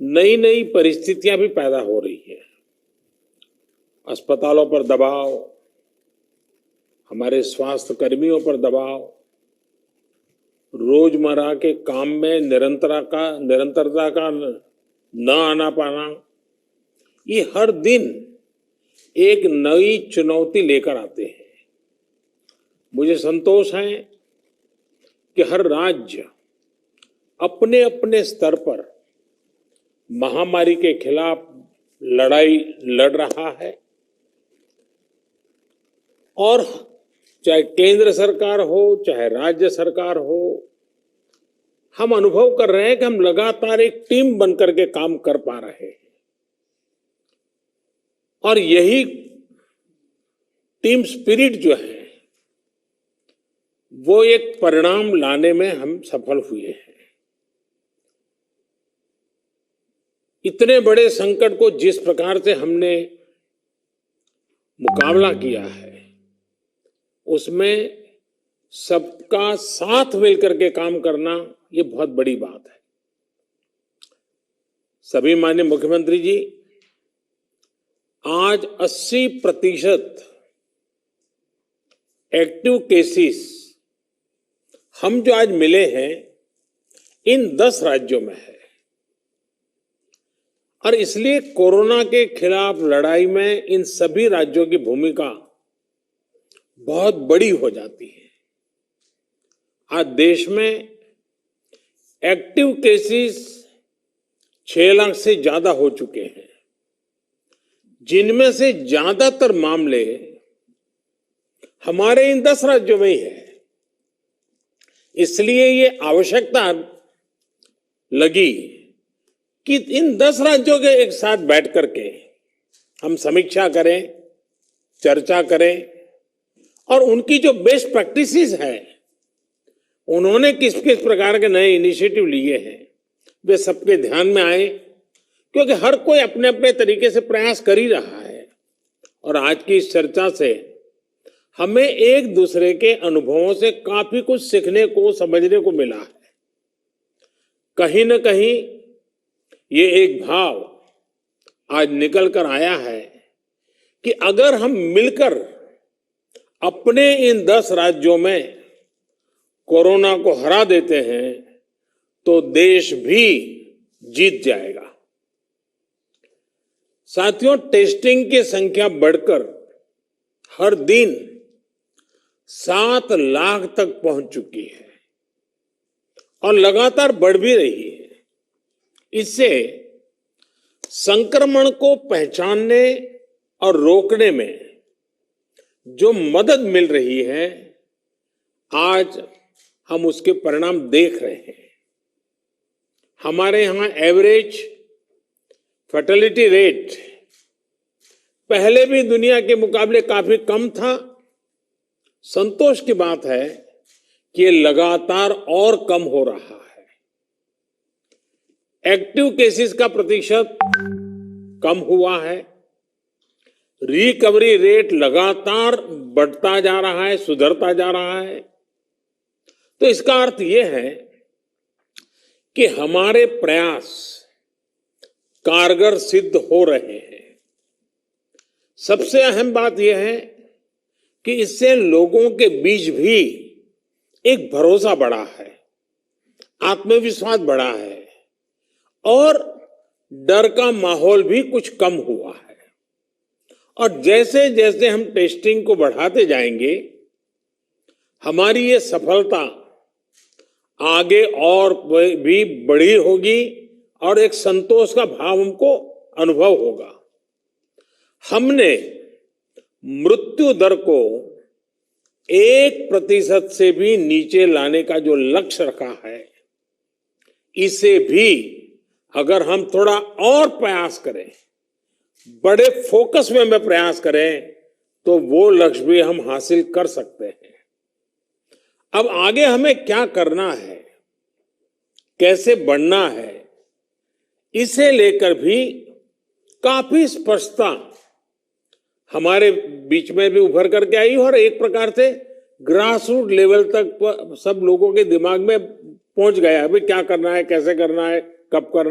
नई नई परिस्थितियां भी पैदा हो रही है। अस्पतालों पर दबाव, हमारे स्वास्थ्य कर्मियों पर दबाव, रोजमर्रा के काम में निरंतरता का न आना पाना, ये हर दिन एक नई चुनौती लेकर आते हैं। मुझे संतोष है कि हर राज्य अपने अपने स्तर पर महामारी के खिलाफ लड़ाई लड़ रहा है और चाहे केंद्र सरकार हो चाहे राज्य सरकार हो, हम अनुभव कर रहे हैं कि हम लगातार एक टीम बनकर के काम कर पा रहे हैं और यही टीम स्पिरिट जो है वो एक परिणाम लाने में हम सफल हुए हैं। इतने बड़े संकट को जिस प्रकार से हमने मुकाबला किया है उसमें सबका साथ मिलकर के काम करना ये बहुत बड़ी बात है। सभी माननीय मुख्यमंत्री जी, आज 80% एक्टिव केसेस हम जो आज मिले हैं इन 10 राज्यों में है और इसलिए कोरोना के खिलाफ लड़ाई में इन सभी राज्यों की भूमिका बहुत बड़ी हो जाती है। आज देश में एक्टिव केसेस 6 लाख से ज्यादा हो चुके हैं, जिनमें से ज्यादातर मामले हमारे इन 10 राज्यों में ही है। इसलिए ये आवश्यकता लगी कि इन 10 राज्यों के एक साथ बैठ करके हम समीक्षा करें, चर्चा करें और उनकी जो बेस्ट प्रैक्टिसेस है, उन्होंने किस किस प्रकार के नए इनिशिएटिव लिए हैं, वे सबके ध्यान में आए, क्योंकि हर कोई अपने अपने तरीके से प्रयास कर ही रहा है। और आज की इस चर्चा से हमें एक दूसरे के अनुभवों से काफी कुछ सीखने को, समझने को मिला है। कहीं न कहीं ये एक भाव आज निकल कर आया है कि अगर हम मिलकर अपने इन 10 राज्यों में कोरोना को हरा देते हैं तो देश भी जीत जाएगा। साथियों, टेस्टिंग की संख्या बढ़कर हर दिन 7 लाख तक पहुंच चुकी है और लगातार बढ़ भी रही है। इससे संक्रमण को पहचानने और रोकने में जो मदद मिल रही है, आज हम उसके परिणाम देख रहे हैं। हमारे यहां एवरेज फर्टिलिटी रेट पहले भी दुनिया के मुकाबले काफी कम था। संतोष की बात है कि ये लगातार और कम हो रहा है। एक्टिव केसेस का प्रतिशत कम हुआ है। रिकवरी रेट लगातार बढ़ता जा रहा है, सुधरता जा रहा है। तो इसका अर्थ यह है कि हमारे प्रयास कारगर सिद्ध हो रहे हैं। सबसे अहम बात यह है कि इससे लोगों के बीच भी एक भरोसा बढ़ा है, आत्मविश्वास बढ़ा है और डर का माहौल भी कुछ कम हुआ है। और जैसे जैसे हम टेस्टिंग को बढ़ाते जाएंगे, हमारी ये सफलता आगे और भी बड़ी होगी और एक संतोष का भाव हमको अनुभव होगा। हमने मृत्यु दर को 1% से भी नीचे लाने का जो लक्ष्य रखा है, इसे भी अगर हम थोड़ा और प्रयास करें, बड़े फोकस में प्रयास करें, तो वो लक्ष्य भी हम हासिल कर सकते हैं। अब आगे हमें क्या करना है, कैसे बढ़ना है, इसे लेकर भी काफी स्पष्टता हमारे बीच में भी उभर करके आई और एक प्रकार से ग्रास रूट लेवल तक सब लोगों के दिमाग में पहुंच गया है। भाई क्या करना है, कैसे करना है, कब करना